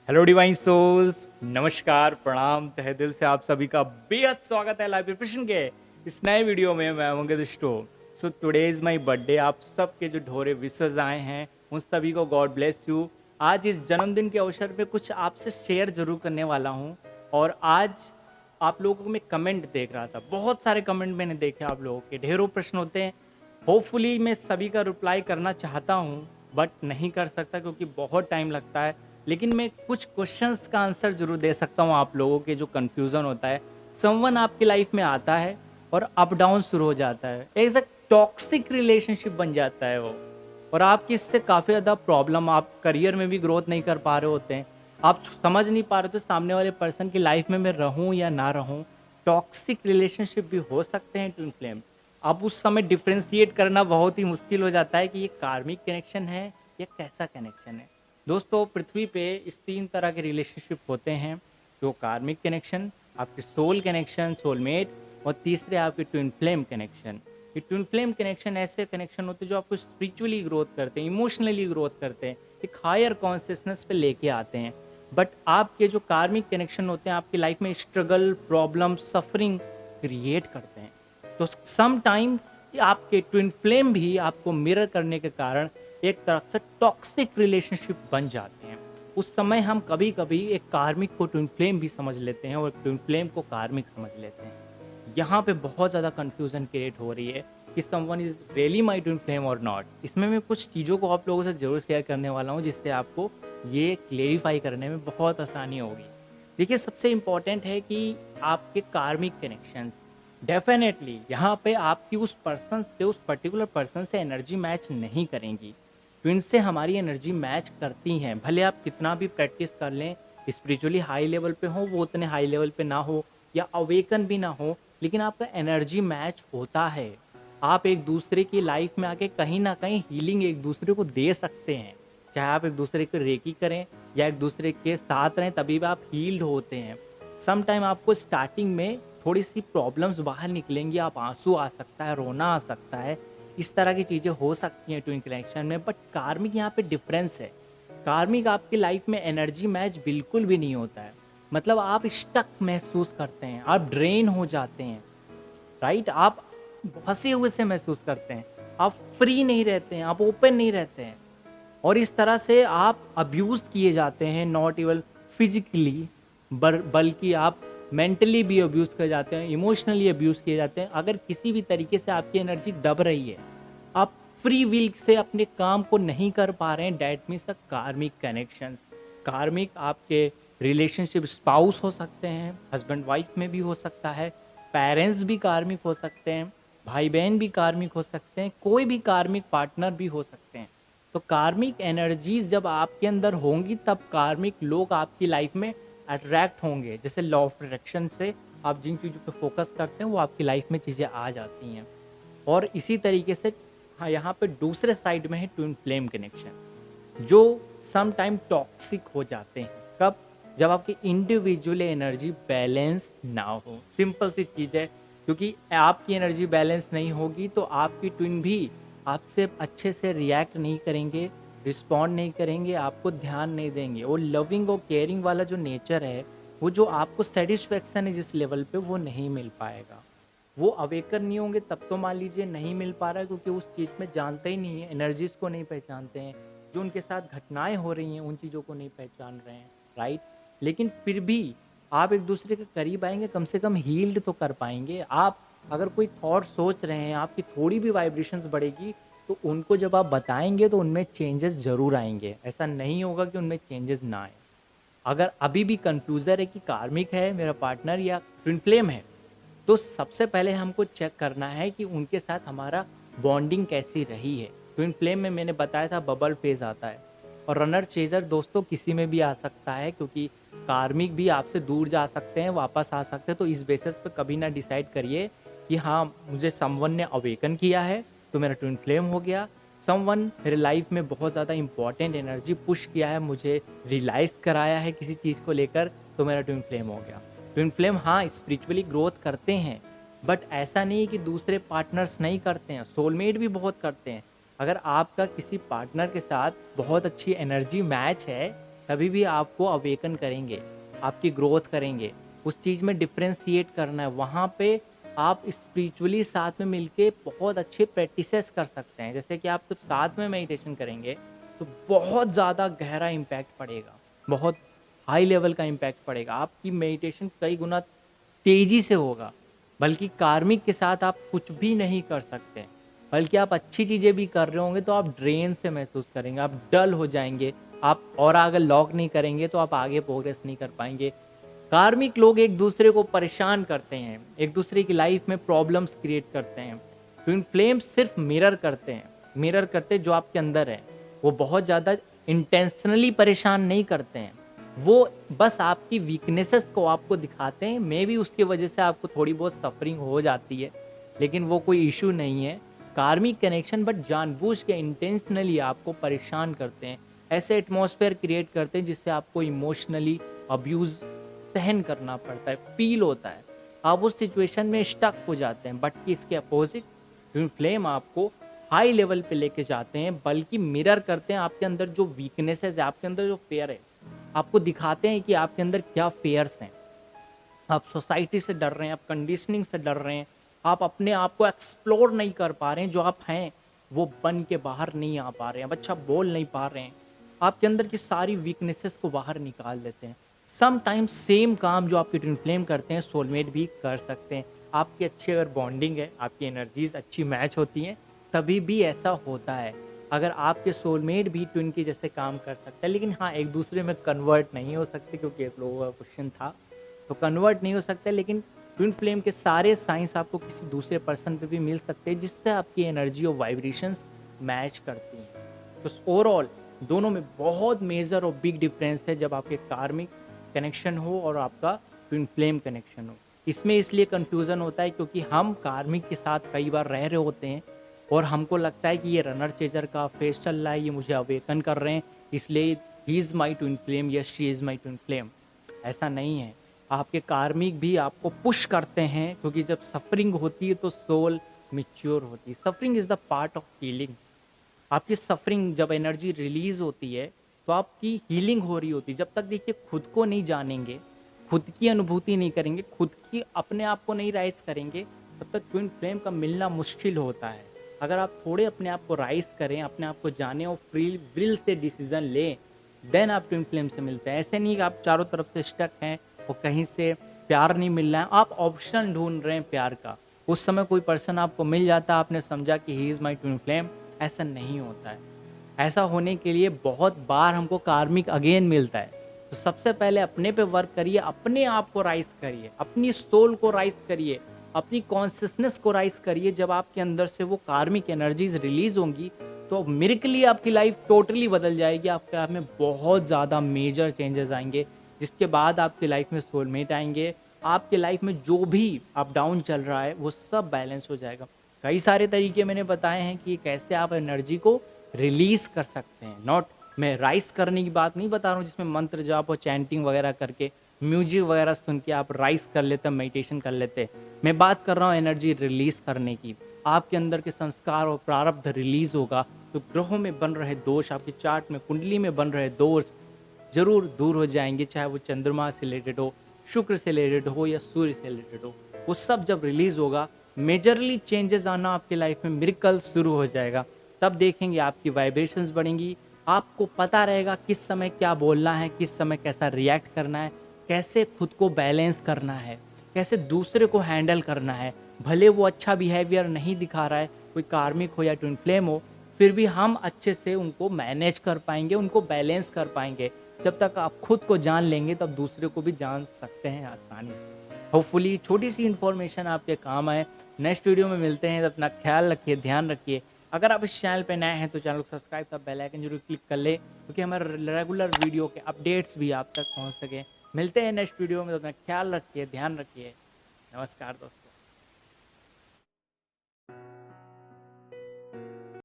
Hello divine souls, नमस्कार, प्रणाम, तहे दिल से आप सभी का बेहद स्वागत है लाइव प्रिपरेशन के इस नए वीडियो में। मैं मंगल स्टो। So today is my birthday. आप सबके जो ढोरे विशेस आए हैं उन सभी को गॉड ब्लेस यू। आज इस जन्मदिन के अवसर पे कुछ आपसे शेयर जरूर करने वाला हूँ। और आज आप लोगों को मैं कमेंट देख रहा था, बहुत सारे कमेंट मैंने देखे, आप लोगों के ढेरों प्रश्न होते हैं। होपफुली मैं सभी का रिप्लाई करना चाहता हूँ बट नहीं कर सकता क्योंकि बहुत टाइम लगता है। लेकिन मैं कुछ क्वेश्चंस का आंसर जरूर दे सकता हूँ आप लोगों के जो कन्फ्यूज़न होता है। समवन आपकी लाइफ में आता है और अप डाउन शुरू हो जाता है, एक टॉक्सिक रिलेशनशिप बन जाता है वो। और आपकी इससे काफ़ी ज़्यादा प्रॉब्लम, आप करियर में भी ग्रोथ नहीं कर पा रहे होते हैं। आप समझ नहीं पा रहे तो सामने वाले पर्सन की लाइफ में मैं रहूँ या ना रहूँ। टॉक्सिक रिलेशनशिप भी हो सकते हैं ट्विन फ्लेम। अब उस समय डिफ्रेंशिएट करना बहुत ही मुश्किल हो जाता है कि ये कार्मिक कनेक्शन है या कैसा कनेक्शन है। दोस्तों, पृथ्वी पे इस 3 तरह के रिलेशनशिप होते हैं, जो कार्मिक कनेक्शन, आपके सोल कनेक्शन, सोलमेट, और तीसरे आपके ट्विन फ्लेम कनेक्शन। ये ट्विन फ्लेम कनेक्शन ऐसे कनेक्शन होते हैं जो आपको स्पिरिचुअली ग्रोथ करते हैं, इमोशनली ग्रोथ करते हैं, एक हायर कॉन्शियसनेस पे लेके आते हैं। बट आपके जो कार्मिक कनेक्शन होते हैं आपकी लाइफ में स्ट्रगल, प्रॉब्लम, सफरिंग क्रिएट करते हैं। तो सम टाइम आपके ट्विन फ्लेम भी आपको मिरर करने के कारण एक तरह से टॉक्सिक रिलेशनशिप बन जाते हैं। उस समय हम कभी कभी एक कार्मिक को ट्विन फ्लेम भी समझ लेते हैं और ट्विन फ्लेम को कार्मिक समझ लेते हैं। यहाँ पे बहुत ज़्यादा कंफ्यूजन क्रिएट हो रही है कि someone is really my twin flame और नॉट। इसमें मैं कुछ चीज़ों को आप लोगों से जरूर शेयर करने वाला हूँ जिससे आपको ये क्लेरिफाई करने में बहुत आसानी होगी। देखिए, सबसे इम्पॉर्टेंट है कि आपके कार्मिक कनेक्शंस डेफिनेटली यहाँ पे आपकी उस पर्सन से, उस पर्टिकुलर पर्सन से एनर्जी मैच नहीं करेंगी। ट्विन से हमारी एनर्जी मैच करती हैं, भले आप कितना भी प्रैक्टिस कर लें, स्पिरिचुअली हाई लेवल पे हो, वो उतने हाई लेवल पे ना हो या अवेकन भी ना हो, लेकिन आपका एनर्जी मैच होता है। आप एक दूसरे की लाइफ में आके कहीं ना कहीं हीलिंग एक दूसरे को दे सकते हैं। चाहे आप एक दूसरे को रेकी करें या एक दूसरे के साथ रहें, तभी भी आप हील्ड होते हैं। सम टाइम आपको स्टार्टिंग में थोड़ी सी प्रॉब्लम्स बाहर निकलेंगी, आप आंसू आ सकता है, रोना आ सकता है, इस तरह की चीज़ें हो सकती हैं ट्विन कनेक्शन में। बट कार्मिक यहाँ पे डिफरेंस है। कार्मिक आपकी लाइफ में एनर्जी मैच बिल्कुल भी नहीं होता है। मतलब आप स्टक महसूस करते हैं, आप ड्रेन हो जाते हैं, राइट। आप फंसे हुए से महसूस करते हैं, आप फ्री नहीं रहते हैं, आप ओपन नहीं रहते हैं। और इस तरह से आप अब्यूज किए जाते हैं, नॉट इवन फिजिकली बल्कि आप मेंटली भी अब्यूज किए जाते हैं, इमोशनली अब्यूज किए जाते हैं। अगर किसी भी तरीके से आपकी एनर्जी दब रही है, आप फ्री विल से अपने काम को नहीं कर पा रहे हैं, डैट मीन्स अ कार्मिक कनेक्शंस। कार्मिक आपके रिलेशनशिप स्पाउस हो सकते हैं, हस्बैंड वाइफ में भी हो सकता है, पेरेंट्स भी कार्मिक हो सकते हैं, भाई बहन भी कार्मिक हो सकते हैं, कोई भी कार्मिक पार्टनर भी हो सकते हैं। तो कार्मिक एनर्जीज जब आपके अंदर होंगी तब कार्मिक लोग आपकी लाइफ में अट्रैक्ट होंगे। जैसे लॉ ऑफ अट्रैक्शन से आप जिन चीज़ों पे फोकस करते हैं वो आपकी लाइफ में चीज़ें आ जाती हैं। और इसी तरीके से हाँ, यहाँ पे दूसरे साइड में है ट्विन फ्लेम कनेक्शन, जो सम टाइम टॉक्सिक हो जाते हैं। कब? जब आपकी इंडिविजुअल एनर्जी बैलेंस ना हो। सिंपल सी चीज़ है, क्योंकि आपकी एनर्जी बैलेंस नहीं होगी तो आपकी ट्विन भी आपसे अच्छे से रिएक्ट नहीं करेंगे, रिस्पॉन्ड नहीं करेंगे, आपको ध्यान नहीं देंगे। वो लविंग और केयरिंग वाला जो नेचर है, वो जो आपको सेटिस्फेक्शन है जिस लेवल पे, वो नहीं मिल पाएगा। वो अवेकन नहीं होंगे तब तो मान लीजिए नहीं मिल पा रहा है, क्योंकि उस चीज़ में जानते ही नहीं है, एनर्जीज को नहीं पहचानते हैं, जो उनके साथ घटनाएं हो रही हैं उन चीज़ों को नहीं पहचान रहे हैं, राइट। लेकिन फिर भी आप एक दूसरे के करीब आएंगे, कम से कम हील्ड तो कर पाएंगे। आप अगर कोई थॉट सोच रहे हैं, आपकी थोड़ी भी वाइब्रेशंस बढ़ेगी तो उनको जब आप बताएंगे तो उनमें चेंजेस जरूर आएंगे। ऐसा नहीं होगा कि उनमें चेंजेस ना आए। अगर अभी भी कंफ्यूजन है कि कार्मिक है मेरा पार्टनर या ट्विन फ्लेम है, तो सबसे पहले हमको चेक करना है कि उनके साथ हमारा बॉन्डिंग कैसी रही है। ट्विन फ्लेम में मैंने बताया था बबल फेज आता है, और रनर चेजर दोस्तों किसी में भी आ सकता है, क्योंकि कार्मिक भी आपसे दूर जा सकते हैं, वापस आ सकते हैं। तो इस बेसिस पे कभी ना डिसाइड करिए कि हाँ, मुझे समवन ने अवेकन किया है तो मेरा ट्विन फ्लेम हो गया, समवन मेरे लाइफ में बहुत ज़्यादा इंपॉर्टेंट एनर्जी पुश किया है, मुझे रियलाइज़ कराया है किसी चीज़ को लेकर, तो मेरा ट्विन फ्लेम हो गया। ट्विन फ्लेम हाँ स्पिरिचुअली ग्रोथ करते हैं, बट ऐसा नहीं कि दूसरे पार्टनर्स नहीं करते हैं, सोलमेट भी बहुत करते हैं। अगर आपका किसी पार्टनर के साथ बहुत अच्छी एनर्जी मैच है, तभी भी आपको अवेकन करेंगे, आपकी ग्रोथ करेंगे। उस चीज़ में डिफरेंशिएट करना है, वहाँ पे आप स्पिरिचुअली साथ में मिलके बहुत अच्छे प्रैक्टिसेस कर सकते हैं। जैसे कि आप जब साथ में मेडिटेशन करेंगे तो बहुत ज़्यादा गहरा इम्पैक्ट पड़ेगा, बहुत हाई लेवल का इम्पैक्ट पड़ेगा। आपकी मेडिटेशन कई गुना तेज़ी से होगा, बल्कि कार्मिक के साथ आप कुछ भी नहीं कर सकते, बल्कि आप अच्छी चीज़ें भी कर रहे होंगे तो आप ड्रेन से महसूस करेंगे, आप डल हो जाएँगे, आप और अगर लॉक नहीं करेंगे तो आप आगे प्रोग्रेस नहीं कर पाएँगे। कार्मिक लोग एक दूसरे को परेशान करते हैं, एक दूसरे की लाइफ में प्रॉब्लम्स क्रिएट करते हैं। ट्विन फ्लेम्स सिर्फ मिरर करते हैं, मिरर करते जो आपके अंदर है। वो बहुत ज़्यादा इंटेंशनली परेशान नहीं करते हैं, वो बस आपकी वीकनेसेस को आपको दिखाते हैं। मे बी उसकी वजह से आपको थोड़ी बहुत सफरिंग हो जाती है, लेकिन वो कोई इशू नहीं है। कार्मिक कनेक्शन बट जानबूझ के इंटेंशनली आपको परेशान करते हैं, ऐसे एटमॉस्फेयर क्रिएट करते हैं जिससे आपको इमोशनली अब्यूज़ सहन करना पड़ता है, फील होता है, आप उस सिचुएशन में स्टक हो जाते हैं। बट इसके अपोजिट ट्विन फ्लेम आपको हाई लेवल पे लेके जाते हैं, बल्कि मिरर करते हैं आपके अंदर जो वीकनेसेस है, आपके अंदर जो फेयर है, आपको दिखाते हैं कि आपके अंदर क्या फेयर्स हैं। आप सोसाइटी से डर रहे हैं, आप कंडीशनिंग से डर रहे हैं, आप अपने आप को एक्सप्लोर नहीं कर पा रहे हैं, जो आप हैं वो बन के बाहर नहीं आ पा रहे हैं, अब अच्छा बोल नहीं पा रहे हैं, आपके अंदर की सारी वीकनेसेस को बाहर निकाल देते हैं। समटाइम्स सेम काम जो आपके ट्विन फ्लेम करते हैं सोलमेट भी कर सकते हैं। आपकी अच्छी अगर बॉन्डिंग है, आपकी एनर्जीज अच्छी मैच होती हैं, तभी भी ऐसा होता है। अगर आपके सोलमेट भी ट्विन के जैसे काम कर सकते हैं, लेकिन हाँ एक दूसरे में कन्वर्ट नहीं हो सकते, क्योंकि एक लोगों का क्वेश्चन था, तो कन्वर्ट नहीं हो सकते। लेकिन ट्विन फ्लेम के सारे साइंस आपको किसी दूसरे पर्सन पे भी मिल सकते हैं, जिससे आपकी एनर्जी और वाइब्रेशंस मैच करती हैं। तो ओवरऑल दोनों में बहुत मेजर और बिग डिफरेंस है जब आपके कार्मिक कनेक्शन हो और आपका ट्विन फ्लेम कनेक्शन हो। इसमें इसलिए कन्फ्यूज़न होता है क्योंकि हम कार्मिक के साथ कई बार रह रहे होते हैं और हमको लगता है कि ये रनर चेजर का फेस चल रहा है, ये मुझे अवेकन कर रहे हैं, इसलिए he is my twin flame या she is my twin flame. ऐसा नहीं है। आपके कार्मिक भी आपको पुश करते हैं, क्योंकि जब सफरिंग होती है तो सोल मिच्योर होती है। Suffering is the part of healing. आपकी सफरिंग जब एनर्जी रिलीज होती है तो आपकी हीलिंग हो रही होती है। जब तक देखिए खुद को नहीं जानेंगे, खुद की अनुभूति नहीं करेंगे, खुद की अपने आप को नहीं राइज करेंगे, तब तक ट्विन फ्लेम का मिलना मुश्किल होता है। अगर आप थोड़े अपने आप को राइज करें, अपने आप को जानें और फ्री विल से डिसीजन लें, देन आप ट्विन फ्लेम से मिलते हैं। ऐसे नहीं कि आप चारों तरफ से स्टक हैं और कहीं से प्यार नहीं मिल रहा है, आप ऑप्शन ढूंढ रहे हैं प्यार का। उस समय कोई पर्सन आपको मिल जाता, आपने समझा कि ही इज़ माई ट्विन फ्लेम, ऐसा नहीं होता है। ऐसा होने के लिए बहुत बार हमको कार्मिक अगेन मिलता है। तो सबसे पहले अपने पे वर्क करिए, अपने आप को राइज करिए, अपनी सोल को राइज करिए, अपनी कॉन्शियसनेस को राइज करिए। जब आपके अंदर से वो कार्मिक एनर्जीज रिलीज होंगी तो मिरेकली आपकी लाइफ टोटली बदल जाएगी। आपके लाइफ में बहुत ज़्यादा मेजर चेंजेस आएंगे, जिसके बाद आपकी लाइफ में सोलमेट आएंगे। आपके लाइफ में जो भी अप डाउन चल रहा है वो सब बैलेंस हो जाएगा। कई सारे तरीके मैंने बताए हैं कि कैसे आप एनर्जी को रिलीज कर सकते हैं। नॉट मैं राइज करने की बात नहीं बता रहा हूँ जिसमें मंत्र जाप और चैंटिंग वगैरह करके म्यूजिक वगैरह सुन के आप राइज कर लेते, मेडिटेशन कर लेते। मैं बात कर रहा हूँ एनर्जी रिलीज करने की। आपके अंदर के संस्कार और प्रारब्ध रिलीज होगा तो ग्रहों में बन रहे दोष, आपकी चार्ट में कुंडली में बन रहे दोष जरूर दूर हो जाएंगे। चाहे वो चंद्रमा से रिलेटेड हो, शुक्र से रिलेटेड हो या सूर्य से रिलेटेड हो, वो सब जब रिलीज होगा मेजरली चेंजेस आना आपकी लाइफ में, मिरेकल शुरू हो जाएगा। तब देखेंगे आपकी वाइब्रेशंस बढ़ेंगी, आपको पता रहेगा किस समय क्या बोलना है, किस समय कैसा रिएक्ट करना है, कैसे खुद को बैलेंस करना है, कैसे दूसरे को हैंडल करना है। भले वो अच्छा बिहेवियर नहीं दिखा रहा है, कोई कार्मिक हो या ट्विन फ्लेम हो, फिर भी हम अच्छे से उनको मैनेज कर पाएंगे, उनको बैलेंस कर पाएंगे। जब तक आप खुद को जान लेंगे तब दूसरे को भी जान सकते हैं आसानी से। होपफुली छोटी सी इन्फॉर्मेशन आपके काम आए। नेक्स्ट वीडियो में मिलते हैं, अपना ख्याल रखिए, ध्यान रखिए। अगर आप इस चैनल पे नए हैं तो चैनल को सब्सक्राइब कर बेल आइकन जरूर क्लिक कर ले, क्योंकि हमारे रेगुलर वीडियो के अपडेट्स भी आप तक पहुंच सके। मिलते हैं नेक्स्ट वीडियो में, तो अपना ख्याल रखिए, ध्यान रखिए। नमस्कार दोस्तों।